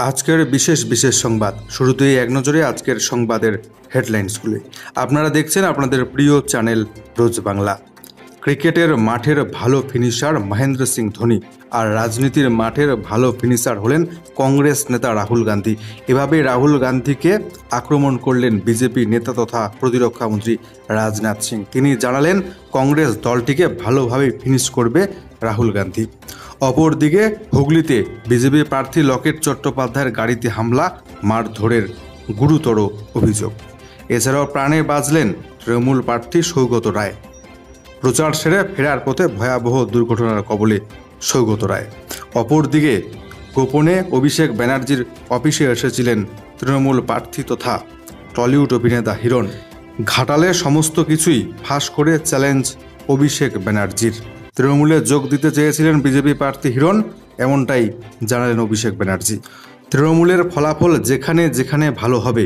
আজকের বিশেষ বিশেষ সংবাদ শুরুতেই এক নজরে আজকের সংবাদের হেডলাইন্সগুলি আপনারা দেখছেন আপনাদের প্রিয় চ্যানেল রোজ বাংলা। ক্রিকেটের মাঠের ভালো ফিনিশার মহেন্দ্র সিং ধোনি আর রাজনীতির মাঠের ভালো ফিনিশার হলেন কংগ্রেস নেতা রাহুল গান্ধী। এভাবে রাহুল গান্ধীকে আক্রমণ করলেন বিজেপি নেতা তথা প্রতিরক্ষা মন্ত্রী রাজনাথ সিং। তিনি জানালেন কংগ্রেস দলটিকে ভালোভাবে ফিনিশ করবে রাহুল গান্ধী। অপরদিকে হুগলিতে বিজেপি প্রার্থী লকেট চট্টোপাধ্যায়ের গাড়িতে হামলা মারধরের গুরুতর অভিযোগ। এছাড়াও প্রাণে বাঁচলেন তৃণমূল প্রার্থী সৌগত রায়। প্রচার সেরে ফেরার পথে ভয়াবহ দুর্ঘটনার কবলে সৌগত রায়। অপরদিকে গোপনে অভিষেক ব্যানার্জির অফিসে এসেছিলেন তৃণমূল প্রার্থী তথা টলিউড অভিনেতা হিরণ। ঘাটালে সমস্ত কিছুই ফাঁস করে চ্যালেঞ্জ অভিষেক ব্যানার্জির। তৃণমূলে যোগ দিতে চেয়েছিলেন বিজেপি প্রার্থী হিরণ, এমনটাই জানালেন অভিষেক ব্যানার্জি। তৃণমূলের ফলাফল যেখানে যেখানে ভালো হবে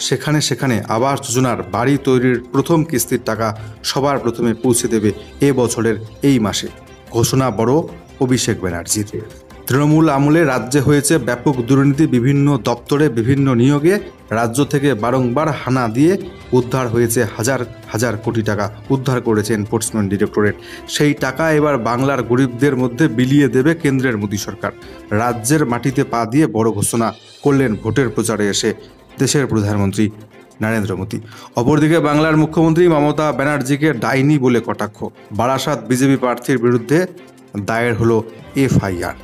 সেখানে সেখানে আবাস যোজনার বাড়ি তৈরির প্রথম কিস্তির টাকা সবার প্রথমে পৌঁছে দেবে এ বছরের এই মাসে, ঘোষণা বড় অভিষেক ব্যানার্জির। তৃণমূল আমলে রাজ্যে হয়েছে ব্যাপক দুর্নীতি, বিভিন্ন দপ্তরে বিভিন্ন নিয়োগে রাজ্য থেকে বারংবার হানা দিয়ে উদ্ধার হয়েছে হাজার হাজার কোটি টাকা উদ্ধার করেছে এনফোর্সমেন্ট ডিরেক্টরেট। সেই টাকা এবার বাংলার গরিবদের মধ্যে বিলিয়ে দেবে কেন্দ্রের মোদী সরকার। রাজ্যের মাটিতে পা দিয়ে বড় ঘোষণা করলেন ভোটের প্রচারে এসে দেশের প্রধানমন্ত্রী নরেন্দ্র মোদী। অপরদিকে বাংলার মুখ্যমন্ত্রী মমতা ব্যানার্জিকে ডাইনি বলে কটাক্ষ। বারাসাত বিজেপি প্রার্থীর বিরুদ্ধে দায়ের হলো এফআইআর।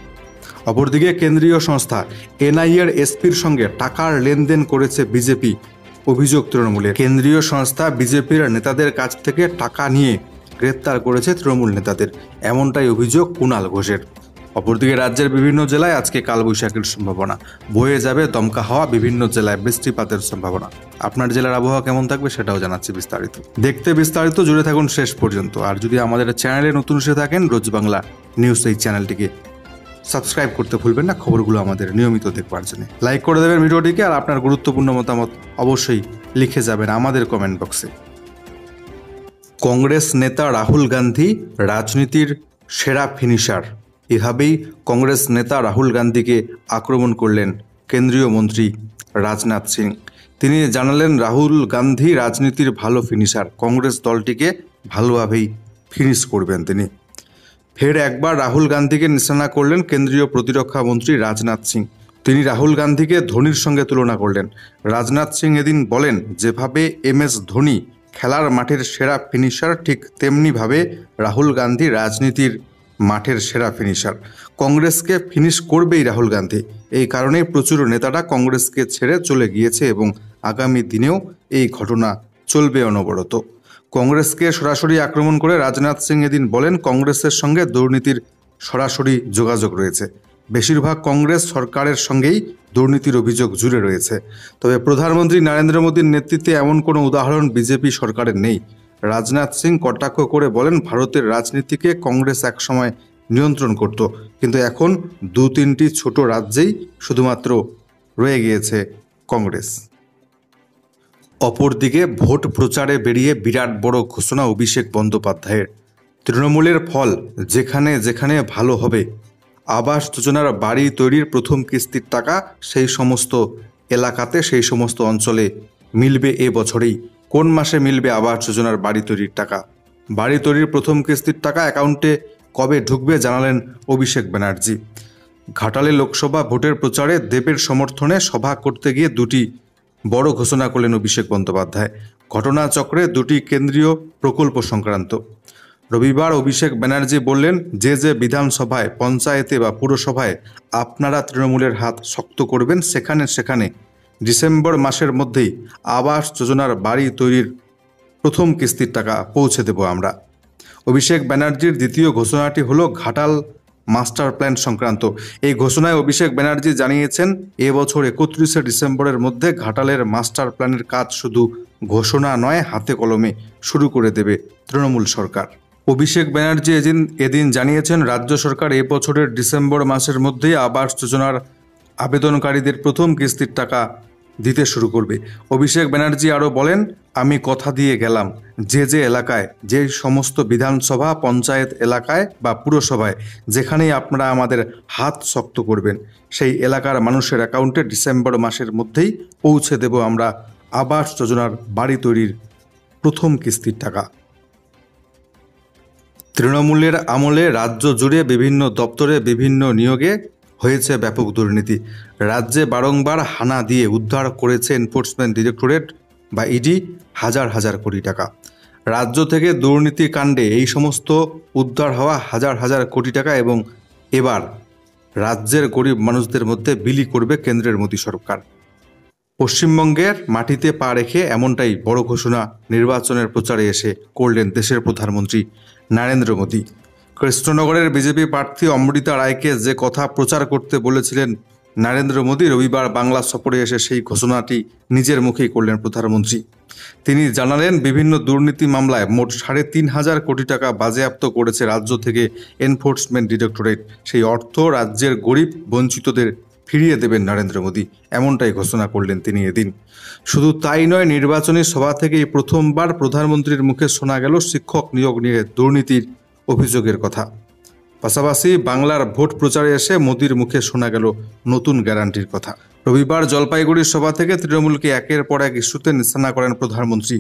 অপরদিকে কেন্দ্রীয় সংস্থা এনআইএর এসপির সঙ্গে টাকার লেনদেন করেছে বিজেপি, অভিযোগ তৃণমূলের। কেন্দ্রীয় সংস্থা বিজেপির নেতাদের কাছ থেকে টাকা নিয়ে গ্রেপ্তার করেছে তৃণমূল নেতাদের, এমনটাই অভিযোগ কুণাল ঘোষের। অপরদিকে রাজ্যের বিভিন্ন জেলায় আজকে কালবৈশাখীর সম্ভাবনা, বয়ে যাবে দমকা হাওয়া, বিভিন্ন জেলায় বৃষ্টিপাতের সম্ভাবনা। আপনার জেলার আবহাওয়া কেমন থাকবে সেটাও জানাচ্ছি বিস্তারিত। দেখতে বিস্তারিত জুড়ে থাকুন শেষ পর্যন্ত। আর যদি আমাদের চ্যানেলে নতুন এসে থাকেন, রোজ বাংলা নিউজ এই চ্যানেলটিকে সাবস্ক্রাইব করতে ভুলবেন না খবরগুলো আমাদের নিয়মিত দেখবার জন্য। লাইক করে দেবেন ভিডিওটিকে, আর আপনার গুরুত্বপূর্ণ মতামত অবশ্যই লিখে যাবেন আমাদের কমেন্ট বক্সে। কংগ্রেস নেতা রাহুল গান্ধী রাজনীতির সেরা ফিনিশার। এভাবেই কংগ্রেস নেতা রাহুল গান্ধীকে আক্রমণ করলেন কেন্দ্রীয় মন্ত্রী রাজনাথ সিং। তিনি জানালেন রাহুল গান্ধী রাজনীতির ভালো ফিনিশার, কংগ্রেস দলটিকে ভালোভাবেই ফিনিশ করবেন তিনি। ফের একবার রাহুল গান্ধীকে নিশানা করলেন কেন্দ্রীয় প্রতিরক্ষা মন্ত্রী রাজনাথ সিং। তিনি রাহুল গান্ধীকে ধোনির সঙ্গে তুলনা করলেন। রাজনাথ সিং এদিন বলেন, যেভাবে MS ধোনি খেলার মাঠের সেরা ফিনিশার, ঠিক তেমনিভাবে রাহুল গান্ধী রাজনীতির মাঠের সেরা ফিনিশার। কংগ্রেসকে ফিনিশ করবেই রাহুল গান্ধী। এই কারণেই প্রচুর নেতারা কংগ্রেসকে ছেড়ে চলে গিয়েছে এবং আগামী দিনেও এই ঘটনা চলবে অনবরত। কংগ্রেসকে সরাসরি আক্রমণ করে রাজনাথ সিং এদিন বলেন, কংগ্রেসের সঙ্গে দুর্নীতির সরাসরি যোগাযোগ রয়েছে। বেশিরভাগ কংগ্রেস সরকারের সঙ্গেই দুর্নীতির অভিযোগ জুড়ে রয়েছে। তবে প্রধানমন্ত্রী নরেন্দ্র মোদীর নেতৃত্বে এমন কোনো উদাহরণ বিজেপি সরকারের নেই। রাজনাথ সিং কটাক্ষ করে বলেন, ভারতের রাজনীতিকে কংগ্রেস একসময় নিয়ন্ত্রণ করত, কিন্তু এখন 2-3টি ছোট রাজ্যেই শুধুমাত্র রয়ে গিয়েছে কংগ্রেস। অপরদিকে ভোট প্রচারে বেরিয়ে বিরাট বড় ঘোষণা অভিষেক বন্দ্যোপাধ্যায়ের। তৃণমূলের ফল যেখানে যেখানে ভালো হবে, আবাস যোজনার বাড়ি তৈরির প্রথম কিস্তির টাকা সেই সমস্ত এলাকাতে সেই সমস্ত অঞ্চলে মিলবে এ বছরেই। কোন মাসে মিলবে আবাস যোজনার বাড়ি তৈরির টাকা? বাড়ি তৈরির প্রথম কিস্তির টাকা অ্যাকাউন্টে কবে ঢুকবে জানালেন অভিষেক ব্যানার্জি। ঘাটালে লোকসভা ভোটের প্রচারে দেবের সমর্থনে সভা করতে গিয়ে দুটি বড় ঘোষণা করলেন অভিষেক বন্দ্যোপাধ্যায়। ঘটনাচক্রে দুটি কেন্দ্রীয় প্রকল্প সংক্রান্ত। রবিবার অভিষেক ব্যানার্জি বললেন, যে যে বিধানসভায়, পঞ্চায়েতে বা পুরসভায় আপনারা তৃণমূলের হাত শক্ত করবেন, সেখানে সেখানে ডিসেম্বর মাসের মধ্যেই আবাস যোজনার বাড়ি তৈরির প্রথম কিস্তির টাকা পৌঁছে দেব আমরা। অভিষেক ব্যানার্জির দ্বিতীয় ঘোষণাটি হলো ঘাটাল মাস্টার প্ল্যান সংক্রান্ত। এই ঘোষণায় অভিষেক ব্যানার্জি জানিয়েছেন, এবছর 31শে ডিসেম্বরের মধ্যে ঘাটালের মাস্টার প্ল্যানের কাজ শুধু ঘোষণা নয়, হাতে কলমে শুরু করে দেবে তৃণমূল সরকার। অভিষেক ব্যানার্জি এদিন জানিয়েছেন, রাজ্য সরকার এবছরের ডিসেম্বর মাসের মধ্যেই আবাস যোজনার আবেদনকারীদের প্রথম কিস্তির টাকা দিতে শুরু করবে। অভিষেক ব্যানার্জি আরও বলেন, আমি কথা দিয়ে গেলাম যে এলাকায়, যে সমস্ত বিধানসভা পঞ্চায়েত এলাকায় বা পুরসভায় যেখানেই আপনারা আমাদের হাত শক্ত করবেন, সেই এলাকার মানুষের অ্যাকাউন্টে ডিসেম্বর মাসের মধ্যেই পৌঁছে দেব আমরা আবাস যোজনার বাড়ি তৈরির প্রথম কিস্তির টাকা। তৃণমূলের আমলে রাজ্য জুড়ে বিভিন্ন দপ্তরে বিভিন্ন নিয়োগে হয়েছে ব্যাপক দুর্নীতি। রাজ্যে বারংবার হানা দিয়ে উদ্ধার করেছে এনফোর্সমেন্ট ডিরেক্টরেট বা ইডি হাজার হাজার কোটি টাকা। রাজ্য থেকে দুর্নীতি কাণ্ডে এই সমস্ত উদ্ধার হওয়া হাজার হাজার কোটি টাকা এবং এবার রাজ্যের গরিব মানুষদের মধ্যে বিলি করবে কেন্দ্রের মোদী সরকার। পশ্চিমবঙ্গের মাটিতে পা রেখে এমনটাই বড় ঘোষণা নির্বাচনের প্রচারে এসে করলেন দেশের প্রধানমন্ত্রী নরেন্দ্র মোদী। কৃষ্ণনগরের বিজেপি প্রার্থী অমৃতা রায়কে যে কথা প্রচার করতে বলেছিলেন নরেন্দ্র মোদী, রবিবার বাংলা সফরে এসে সেই ঘোষণাটি নিজের মুখেই করলেন প্রধানমন্ত্রী। তিনি জানালেন, বিভিন্ন দুর্নীতি মামলায় মোট ৩৫০০ কোটি টাকা বাজেয়াপ্ত করেছে রাজ্য থেকে এনফোর্সমেন্ট ডিরেক্টরেট। সেই অর্থ রাজ্যের গরিব বঞ্চিতদের ফিরিয়ে দেবেন নরেন্দ্র মোদী, এমনটাই ঘোষণা করলেন তিনি এদিন। শুধু তাই নয়, নির্বাচনী সভা থেকেই প্রথমবার প্রধানমন্ত্রীর মুখে শোনা গেল শিক্ষক নিয়োগ নিয়ে দুর্নীতির অভিযোগের কথা। পাশাপাশি বাংলার ভোট প্রচারে এসে মোদীর মুখে শোনা গেল নতুন গ্যারান্টির কথা। রবিবার জলপাইগুড়ির সভা থেকে তৃণমূলকে একের পর এক ইস্যুতে নিশানা করেন প্রধানমন্ত্রী।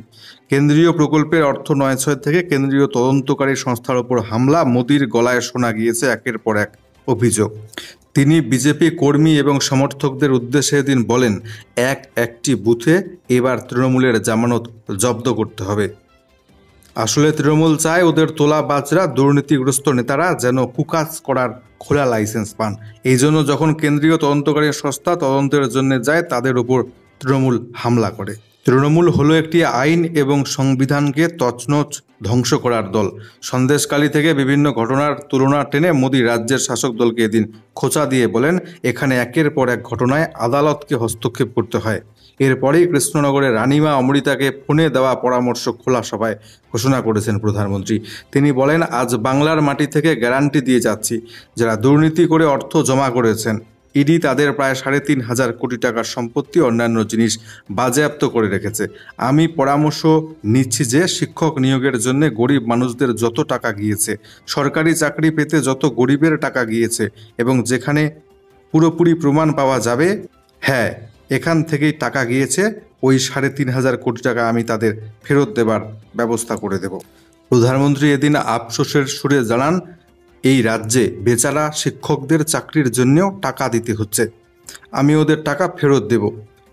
কেন্দ্রীয় প্রকল্পের অর্থ নয়ছয় থেকে কেন্দ্রীয় তদন্তকারী সংস্থার ওপর হামলা, মোদীর গলায় শোনা গিয়েছে একের পর এক অভিযোগ। তিনি বিজেপি কর্মী এবং সমর্থকদের উদ্দেশ্যে এদিন বলেন, একটি বুথে এবার তৃণমূলের জামানত জব্দ করতে হবে। আসলে তৃণমূল চায় ওদের তোলা বাজরা দুর্নীতিগ্রস্ত নেতারা যেন কুকাজ করার খোলা লাইসেন্স পান। এই জন্য যখন কেন্দ্রীয় তদন্তকারী সংস্থা তদন্তের জন্য যায়, তাদের উপর তৃণমূল হামলা করে। তৃণমূল হলো একটি আইন এবং সংবিধানকে তছনছ ধ্বংস করার দল। সন্দেশখালী থেকে বিভিন্ন ঘটনার তুলনা টেনে মোদী রাজ্যের শাসক দলকে এদিন খোঁচা দিয়ে বলেন, এখানে একের পর এক ঘটনায় আদালতকে হস্তক্ষেপ করতে হয়। এরপরেই কৃষ্ণনগরের রানিমা অমৃতাকে ফোনে দেওয়া পরামর্শ খোলা সভায় ঘোষণা করেছেন প্রধানমন্ত্রী। তিনি বলেন, আজ বাংলার মাটি থেকে গ্যারান্টি দিয়ে যাচ্ছি, যারা দুর্নীতি করে অর্থ জমা করেছেন, ইডি তাদের প্রায় ৩৫০০ কোটি টাকার সম্পত্তি অন্যান্য জিনিস বাজেয়াপ্ত করে রেখেছে। আমি পরামর্শ নিচ্ছি যে শিক্ষক নিয়োগের জন্য গরিব মানুষদের যত টাকা গিয়েছে, সরকারি চাকরি পেতে যত গরিবের টাকা গিয়েছে এবং যেখানে পুরোপুরি প্রমাণ পাওয়া যাবে হ্যাঁ এখান থেকেই টাকা গিয়েছে, ওই ৩৫০০ কোটি টাকা আমি তাদের ফেরত দেবার ব্যবস্থা করে দেব। প্রধানমন্ত্রী এদিন আফসোসের সুরে জানান, এই রাজ্যে বেচারা শিক্ষকদের চাকরির জন্যও টাকা দিতে হচ্ছে, আমি ওদের টাকা ফেরত দেব।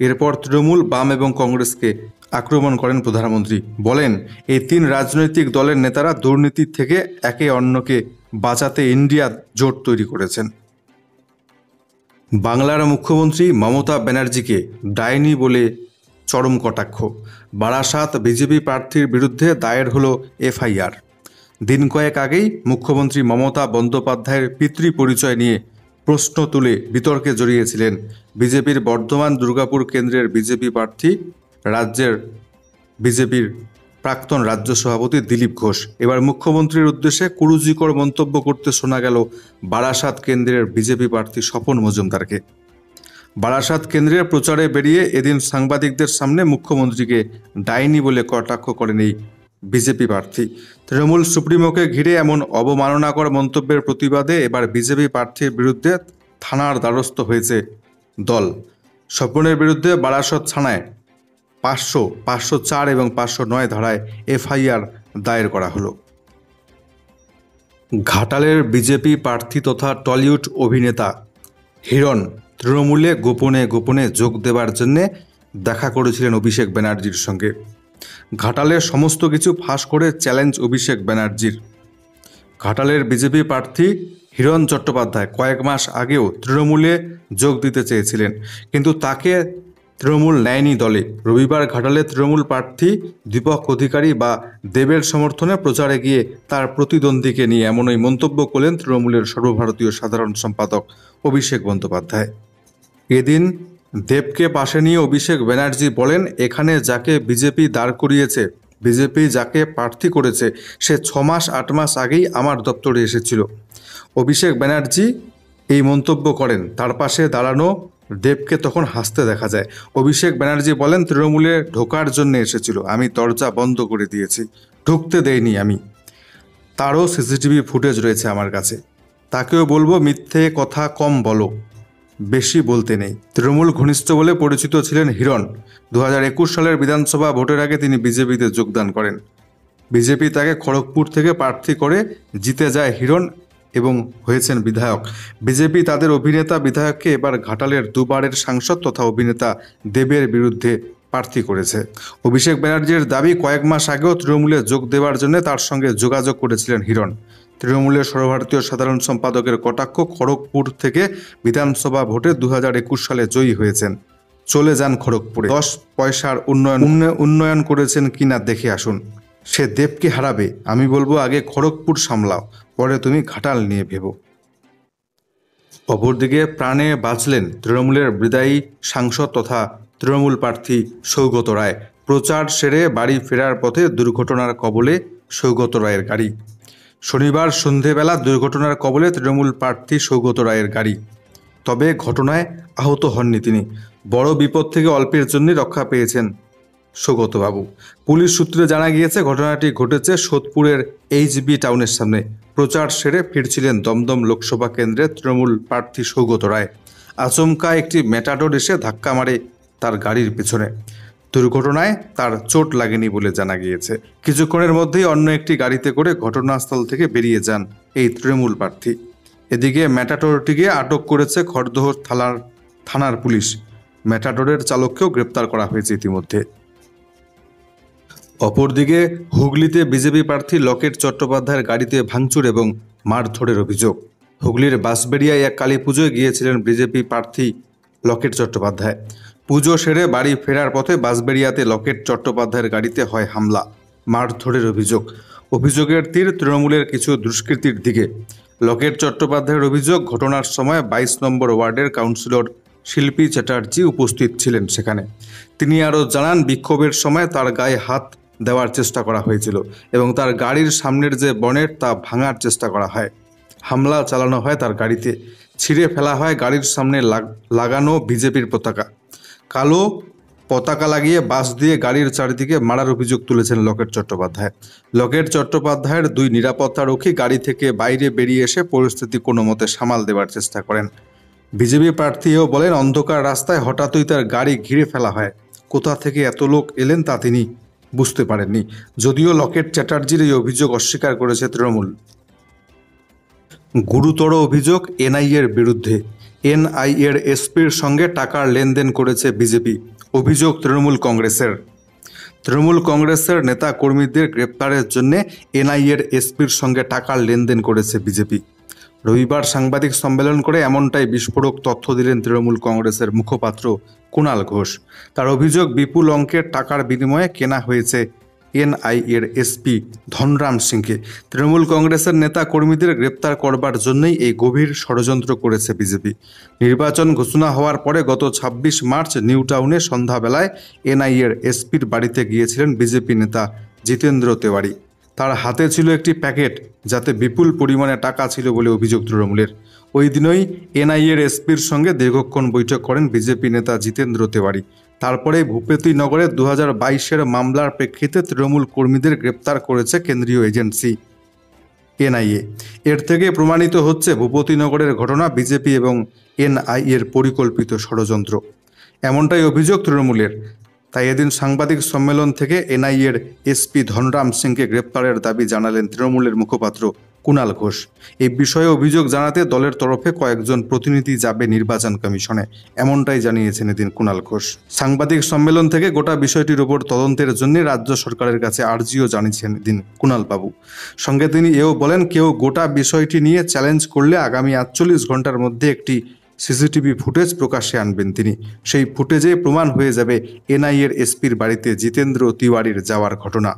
এরপর তৃণমূল, বাম এবং কংগ্রেসকে আক্রমণ করেন প্রধানমন্ত্রী। বলেন, এই ৩ রাজনৈতিক দলের নেতারা দুর্নীতি থেকে একে অন্যকে বাঁচাতে ইন্ডিয়া জোট তৈরি করেছেন। বাংলার মুখ্যমন্ত্রী মমতা ব্যানার্জিকে ডাইনি বলে চরম কটাক্ষ। বারাসাত বিজেপি প্রার্থীর বিরুদ্ধে দায়ের হলো এফআইআর। দিন কয়েক আগেই মুখ্যমন্ত্রী মমতা বন্দ্যোপাধ্যায়ের পিতৃ পরিচয় নিয়ে প্রশ্ন তুলে বিতর্কে জড়িয়েছিলেন বিজেপির বর্ধমান দুর্গাপুর কেন্দ্রের বিজেপি প্রার্থী, রাজ্যের বিজেপির প্রাক্তন রাজ্য সভাপতি দিলীপ ঘোষ। এবার মুখ্যমন্ত্রীর উদ্দেশ্যে কুরুচিকর মন্তব্য করতে শোনা গেল বারাসাত কেন্দ্রের বিজেপি প্রার্থী স্বপন মজুমদারকে। বারাসাত কেন্দ্রের প্রচারে বেরিয়ে এদিন সাংবাদিকদের সামনে মুখ্যমন্ত্রীকে ডাইনি বলে কটাক্ষ করেন এই বিজেপি প্রার্থী। তৃণমূল সুপ্রিমোকে ঘিরে এমন অবমাননাকর মন্তব্যের প্রতিবাদে এবার বিজেপি প্রার্থীর বিরুদ্ধে থানার দ্বারস্থ হয়েছে দল। স্বপনের বিরুদ্ধে বারাসত থানায় 500, 504 এবং 509 ধারায় এফআইআর দায়ের করা হলো। ঘাটালের বিজেপি প্রার্থী তথা টলিউড অভিনেতা হিরণ তৃণমূলে গোপনে গোপনে যোগ দেবার জন্যে দেখা করেছিলেন অভিষেক ব্যানার্জির সঙ্গে। ঘাটালের সমস্ত কিছু ফাঁস করে চ্যালেঞ্জ অভিষেক ব্যানার্জির। ঘাটালের বিজেপি প্রার্থী হিরণ চট্টোপাধ্যায় কয়েক মাস আগেও তৃণমূলে যোগ দিতে চেয়েছিলেন, কিন্তু তাকে তৃণমূল নেয়নি দলে। রবিবার ঘাটালে তৃণমূল প্রার্থী দীপক অধিকারী বা দেবের সমর্থনে প্রচারে গিয়ে তার প্রতিদ্বন্দ্বীকে নিয়ে এমনই মন্তব্য করলেন তৃণমূলের সর্বভারতীয় সাধারণ সম্পাদক অভিষেক বন্দ্যোপাধ্যায়। এদিন দেবকে পাশে নিয়ে অভিষেক ব্যানার্জি বলেন, এখানে যাকে বিজেপি দাঁড় করিয়েছে, বিজেপি যাকে প্রার্থী করেছে, সে 6 মাস 8 মাস আগেই আমার দপ্তরে এসেছিল। অভিষেক ব্যানার্জি এই মন্তব্য করেন। তার পাশে দাঁড়ানো দেবকে তখন হাসতে দেখা যায়। অভিষেক ব্যানার্জি বলেন, তৃণমূলে ঢোকার জন্য এসেছিল, আমি দরজা বন্ধ করে দিয়েছি, ঢুকতে দেইনি আমি। তারও সিসিটিভি ফুটেজ রয়েছে আমার কাছে। তাকেও বলবো, মিথ্যে কথা কম বলো, বেশি বলতে নেই। তৃণমূল ঘনিষ্ঠ বলে পরিচিত ছিলেন হিরণ। 2021 সালের বিধানসভা ভোটের আগে তিনি বিজেপিতে যোগদান করেন। বিজেপি তাকে খড়গপুর থেকে প্রার্থী করে জিতে যায় হিরণ এবং হয়েছেন বিধায়ক। বিজেপি তাদের অভিনেতা বিধায়ককে এবার ঘাটালের দুবারের সাংসদ তথা অভিনেতা দেবের বিরুদ্ধে প্রার্থী করেছে। অভিষেক ব্যানার্জির দাবি, কয়েক মাস আগেও তৃণমূলে যোগ দেওয়ার জন্য তার সঙ্গে যোগাযোগ করেছিলেন হিরণ। তৃণমূলের সর্বভারতীয় সাধারণ সম্পাদকের কটাক্ষ, খড়গপুর থেকে বিধানসভা ভোটে 2021 সালে জয়ী হয়েছেন, চলে যান খড়গপুরে। 10 পয়সার উন্নয়ন করেছেন কিনা দেখে আসুন। সে দেবকে হারাবে, আমি বলবো আগে খড়গপুর সামলাও, পরে তুমি ঘাটাল নিয়ে ভেবো। অপরদিকে প্রাণে বাঁচলেন তৃণমূলের বিদায়ী সাংসদ তথা তৃণমূল প্রার্থী সৌগত রায়। প্রচার সেরে বাড়ি ফেরার পথে দুর্ঘটনার কবলে সৌগত রায়ের গাড়ি। শনিবার সন্ধেবেলা দুর্ঘটনার কবলে তৃণমূল প্রার্থী সৌগত রায়ের গাড়ি। তবে ঘটনায় আহত হননি তিনি। বড় বিপদ থেকে অল্পের জন্যই রক্ষা পেয়েছেন সৌগতবাবু। পুলিশ সূত্রে জানা গিয়েছে, ঘটনাটি ঘটেছে সোদপুরের HB টাউনের সামনে। প্রচার সেরে ফিরছিলেন দমদম লোকসভা কেন্দ্রের তৃণমূল প্রার্থী সৌগত রায়। আচমকা একটি ম্যাটাডোর এসে ধাক্কা মারে তার গাড়ির পেছনে। দুর্ঘটনায় তার চোট লাগেনি বলে জানা গিয়েছে। কিছুক্ষণের মধ্যেই অন্য একটি গাড়িতে করে ঘটনাস্থল থেকে বেরিয়ে যান এই তৃণমূল প্রার্থী। এদিকে ম্যাটাডোরটিকে আটক করেছে খড়দহ থানার পুলিশ। ম্যাটাডোরের চালককেও গ্রেপ্তার করা হয়েছে ইতিমধ্যে। অপরদিকে হুগলিতে বিজেপি প্রার্থী লকেট চট্টোপাধ্যায়ের গাড়িতে ভাঙচুর এবং মারধরের অভিযোগ। হুগলির বাঁশবেড়িয়ায় এক কালী পুজোয় গিয়েছিলেন বিজেপি প্রার্থী লকেট চট্টোপাধ্যায়। পুজো সেরে বাড়ি ফেরার পথে বাঁশবেড়িয়াতে লকেট চট্টোপাধ্যায়ের গাড়িতে হয় হামলা, মারধরের অভিযোগ। অভিযোগের তীর তৃণমূলের কিছু দুষ্কৃতীর দিকে। লকেট চট্টোপাধ্যায়ের অভিযোগ, ঘটনার সময় 22 নম্বর ওয়ার্ডের কাউন্সিলর শিল্পী চ্যাটার্জি উপস্থিত ছিলেন সেখানে। তিনি আরও জানান, বিক্ষোভের সময় তার গায়ে হাত দেওয়ার চেষ্টা করা হয়েছিল এবং তার গাড়ির সামনের যে বনেট তা ভাঙার চেষ্টা করা হয়। হামলা চালানো হয় তার গাড়িতে, ছিঁড়ে ফেলা হয় গাড়ির সামনে লাগানো বিজেপির পতাকা। কালো পতাকা লাগিয়ে বাস দিয়ে গাড়ির চারিদিকে মারার অভিযোগ তুলেছেন লকেট চট্টোপাধ্যায়। লকেট চট্টোপাধ্যায়ের 2 নিরাপত্তারক্ষী গাড়ি থেকে বাইরে বেরিয়ে এসে পরিস্থিতি কোনো মতে সামাল দেওয়ার চেষ্টা করেন। বিজেপি প্রার্থীও বলেন, অন্ধকার রাস্তায় হঠাৎই তার গাড়ি ঘিরে ফেলা হয়। কোথা থেকে এত লোক এলেন তা তিনি বুঝতে পারেননি। যদিও লকেট চ্যাটার্জির এই অভিযোগ অস্বীকার করেছে তৃণমূল। গুরুতর অভিযোগ NIA-র বিরুদ্ধে। NIA-র এসপির সঙ্গে টাকার লেনদেন করেছে বিজেপি, অভিযোগ তৃণমূল কংগ্রেসের। তৃণমূল কংগ্রেসের নেতা কর্মীদের গ্রেপ্তারের জন্য NIA-র এসপির সঙ্গে টাকার লেনদেন করেছে বিজেপি। রবিবার সাংবাদিক সম্মেলন করে এমনটাই বিস্ফোরক তথ্য দিলেন তৃণমূল কংগ্রেসের মুখপাত্র কুণাল ঘোষ। তার অভিযোগ, বিপুল অঙ্কের টাকার বিনিময়ে কেনা হয়েছে NIA-র এসপি ধনরাম সিংকে। তৃণমূল কংগ্রেসের নেতা কর্মীদের গ্রেপ্তার করবার জন্যই এই গভীর ষড়যন্ত্র করেছে বিজেপি। নির্বাচন ঘোষণা হওয়ার পরে গত 26 মার্চ নিউ টাউনে সন্ধ্যাবেলায় NIA-র এসপির বাড়িতে গিয়েছিলেন বিজেপি নেতা জিতেন্দ্র তেওয়ারি। তার হাতে ছিল একটি প্যাকেট, যাতে বিপুল পরিমাণে টাকা ছিল বলে অভিযোগ তৃণমূলের। ওই দিনই NIA-র এসপির সঙ্গে দীর্ঘক্ষণ বৈঠক করেন বিজেপি নেতা জিতেন্দ্র তেওয়ারি। তারপরে ভূপতিনগরের 2022-এর মামলার প্রেক্ষিতে তৃণমূল কর্মীদের গ্রেপ্তার করেছে কেন্দ্রীয় এজেন্সি NIA। এর থেকে প্রমাণিত হচ্ছে ভূপতিনগরের ঘটনা বিজেপি এবং NIA-র পরিকল্পিত ষড়যন্ত্র। এমনটাই অভিযোগ তৃণমূলের। তাই এদিন সাংবাদিক সম্মেলন থেকে NIA-র এসপি ধনরাম সিংকে গ্রেপ্তারের দাবি জানালেন তৃণমূলের মুখপাত্র কুণাল ঘোষ। এই বিষয়ে অভিযোগ জানাতে দলের তরফে কয়েকজন প্রতিনিধি যাবে নির্বাচন কমিশনে, এমনটাই জানিয়েছেন এদিন কুণাল ঘোষ। সাংবাদিক সম্মেলন থেকে গোটা বিষয়টির উপর তদন্তের জন্য রাজ্য সরকারের কাছে আর্জিও জানিয়েছেন এদিন কুণাল বাবু। সঙ্গে তিনি এও বলেন, কেউ গোটা বিষয়টি নিয়ে চ্যালেঞ্জ করলে আগামী 48 ঘন্টার মধ্যে একটি সিসিটিভি ফুটেজ প্রকাশ্যে আনবেন তিনি। সেই ফুটেজে প্রমাণ হয়ে যাবে NIA-র এসপির বাড়িতে জিতেন্দ্র তেওয়ারির যাওয়ার ঘটনা,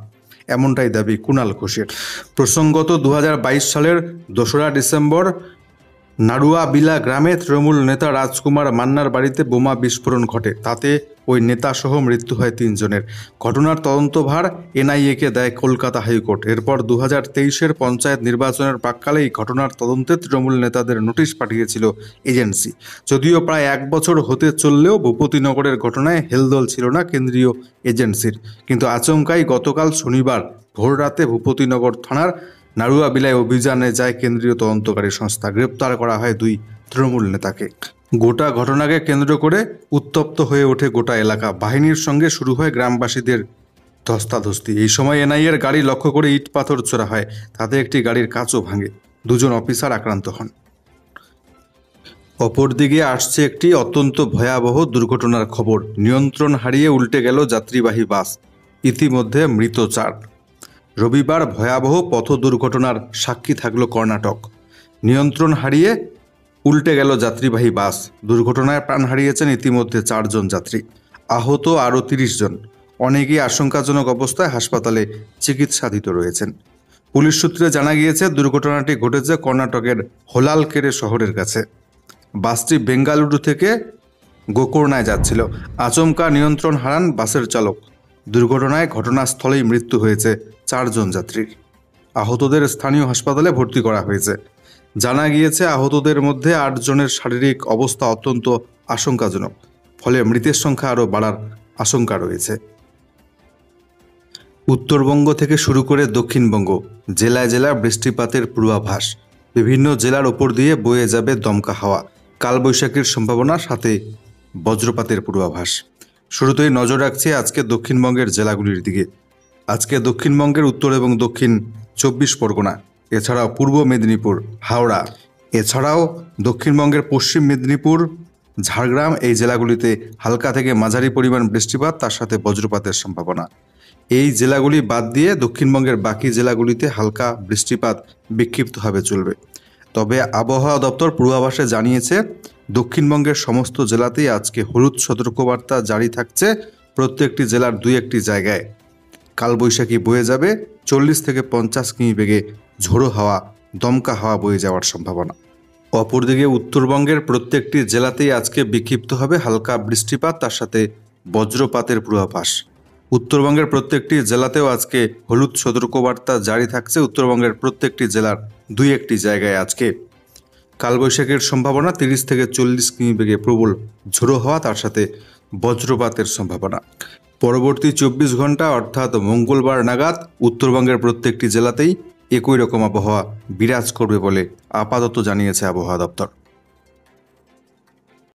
এমনটাই দাবি কুণাল ঘোষের। প্রসঙ্গত 2022 সালের 2রা ডিসেম্বর নাড়ুয়াবিলা গ্রামে তৃণমূল নেতা রাজকুমার মান্নার বাড়িতে বোমা বিস্ফোরণ ঘটে। তাতে ওই নেতাসহ মৃত্যু হয় 3 জনের। ঘটনার তদন্তভার এনআইএকে দেয় কলকাতা হাইকোর্ট। এরপর 2023-এর পঞ্চায়েত নির্বাচনের প্রাক্কালে এই ঘটনার তদন্তে তৃণমূল নেতাদের নোটিশ পাঠিয়েছিল এজেন্সি। যদিও প্রায় 1 বছর হতে চললেও ভূপতিনগরের ঘটনায় হেলদোল ছিল না কেন্দ্রীয় এজেন্সির। কিন্তু আচমকাই গতকাল শনিবার ভোররাতে ভূপতিনগর থানার নাড়ুয়াবিলায় অভিযানে যায় কেন্দ্রীয় তদন্তকারী সংস্থা। গ্রেপ্তার করা হয় 2 তৃণমূল নেতাকে। গোটা ঘটনাকে কেন্দ্র করে উত্তপ্ত হয়ে ওঠে গোটা এলাকা। বাহিনীর সঙ্গে শুরু হয় গ্রামবাসীদের ধস্তাধস্তি। এই সময় এনআইএর গাড়ি লক্ষ্য করে ইট পাথর ছোড়া হয়, তাতে একটি গাড়ির কাঁচও ভাঙে। 2 জন অফিসার আক্রান্ত হন। অপরদিকে আসছে একটি অত্যন্ত ভয়াবহ দুর্ঘটনার খবর। নিয়ন্ত্রণ হারিয়ে উল্টে গেল যাত্রীবাহী বাস, ইতিমধ্যে মৃত 4। রবিবার ভয়াবহ পথ দুর্ঘটনার সাক্ষী থাকল কর্ণাটক। নিয়ন্ত্রণ হারিয়ে উল্টে গেল যাত্রীবাহী বাস। দুর্ঘটনায় প্রাণ হারিয়েছেন ইতিমধ্যে 4 জন যাত্রী, আহত আরও 30 জন। অনেকেই আশঙ্কাজনক অবস্থায় হাসপাতালে চিকিৎসাধীন রয়েছেন। পুলিশ সূত্রে জানা গিয়েছে দুর্ঘটনাটি ঘটেছে কর্ণাটকের হোলালকেরে শহরের কাছে। বাসটি বেঙ্গালুরু থেকে গোকর্ণায় যাচ্ছিল। আচমকা নিয়ন্ত্রণ হারান বাসের চালক। দুর্ঘটনায় ঘটনাস্থলেই মৃত্যু হয়েছে 4 জন যাত্রীর। আহতদের স্থানীয় হাসপাতালে ভর্তি করা হয়েছে। জানা গিয়েছে আহতদের মধ্যে 8 জনের শারীরিক অবস্থা অত্যন্ত আশঙ্কাজনক, ফলে মৃতের সংখ্যা আরও বাড়ার আশঙ্কা রয়েছে। উত্তরবঙ্গ থেকে শুরু করে দক্ষিণবঙ্গ জেলায় জেলায় বৃষ্টিপাতের পূর্বাভাস। বিভিন্ন জেলার ওপর দিয়ে বয়ে যাবে দমকা হাওয়া। কালবৈশাখীর সম্ভাবনা, সাথে বজ্রপাতের পূর্বাভাস। শুরুতেই নজর রাখছি আজকে দক্ষিণবঙ্গের জেলাগুলির দিকে। আজকে দক্ষিণবঙ্গের উত্তর এবং দক্ষিণ 24 পরগনা, এছাড়াও পূর্ব মেদিনীপুর, হাওড়া, এছাড়াও দক্ষিণবঙ্গের পশ্চিম মেদিনীপুর, ঝাড়গ্রাম, এই জেলাগুলিতে হালকা থেকে মাঝারি পরিমাণ বৃষ্টিপাত, তার সাথে বজ্রপাতের সম্ভাবনা। এই জেলাগুলি বাদ দিয়ে দক্ষিণবঙ্গের বাকি জেলাগুলিতে হালকা বৃষ্টিপাত বিক্ষিপ্তভাবে চলবে। তবে আবহাওয়া দপ্তর পূর্বাভাসে জানিয়েছে দক্ষিণবঙ্গের সমস্ত জেলাতেই আজকে হলুদ সতর্কবার্তা জারি থাকছে। প্রত্যেকটি জেলার 2-1টি জায়গায় কালবৈশাখী বয়ে যাবে। 40 থেকে 50 কিমি বেগে ঝোড়ো হাওয়া, দমকা হাওয়া বয়ে যাওয়ার সম্ভাবনা। অপরদিকে উত্তরবঙ্গের প্রত্যেকটি জেলাতেই আজকে বিক্ষিপ্ত হবে হালকা বৃষ্টিপাত, তার সাথে বজ্রপাতের পূর্বাভাস। উত্তরবঙ্গের প্রত্যেকটি জেলাতেও আজকে হলুদ সতর্কবার্তা জারি থাকছে। উত্তরবঙ্গের প্রত্যেকটি জেলার 2-1টি জায়গায় আজকে কালবৈশাখীর সম্ভাবনা। 30 থেকে 40 কিমি বেগে প্রবল ঝোড়ো হাওয়া, তার সাথে বজ্রপাতের সম্ভাবনা। পরবর্তী 24 ঘন্টা অর্থাৎ মঙ্গলবার নাগাদ উত্তরবঙ্গের প্রত্যেকটি জেলাতেই একই রকম আবহাওয়া বিরাজ করবে বলে আপাতত জানিয়েছে আবহাওয়া দপ্তর।